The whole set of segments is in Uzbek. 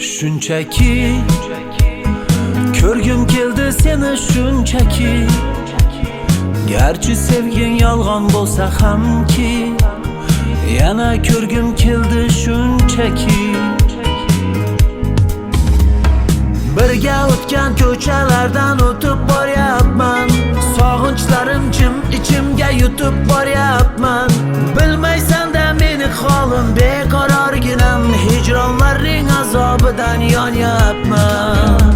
Shunchaki ko'rgim keldi seni shunchaki. Garchi sevging yolg'on bo'lsa hamki, yana ko'rgim keldi shunchaki. Birga o'tgan ko'chalardan o'tib boryapman, sog'inchlarim jim ichimga yutib boryapman. Bilmaysan-da meni holim beqarorginam, hijronlarning azobidan yonyapman.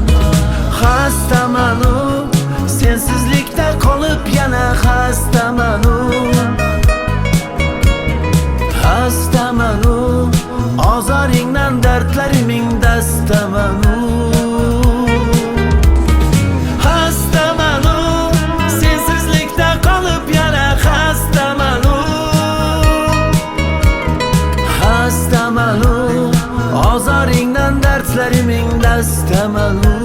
Xastamanu, sensizlikda qolib yana xastamanu. Xastamanu, ozoringdan dardlariming dastamanu. Xastamanu, sensizlikda qolib yana xastamanu. Xastamanu, ozoringdan dardlariming dastamanu.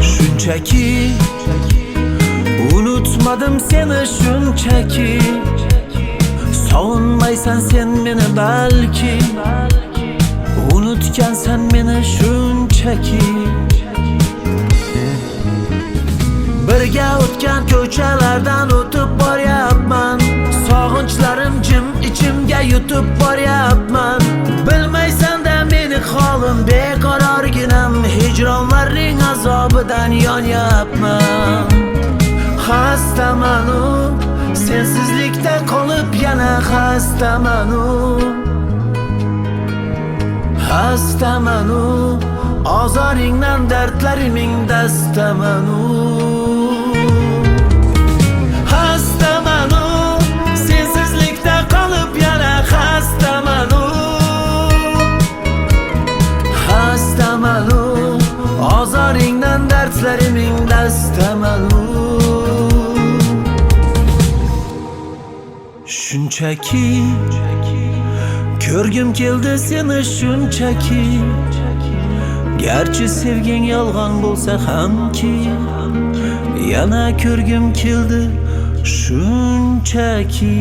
Shunchaki unutmadım seni shunchaki. Sog'inmaysan sen meni balki, unutgansan meni shunchaki. Birga o'tgan ko'chalardan o'tib boryapman, sog'inchlarim jim ichimga yutib boryapman. Bilmaysan-da meni holim beqarorginam, hijronlarning azobidan yonyapman. Xastamanu, sensizlikda qolib yana xastamanu. Xastamanu, ozoringdan dardlariming dastamanu. Xastamanu, sensizlikda qolib yana xastamanu. Xastamanu, ozoringdan dardlariming dastamanu. Shunchaki ko'rgim keldi seni shunchaki. Garchi sevging yolg'on bo'lsa hamki, yana ko'rgim keldi shunchaki.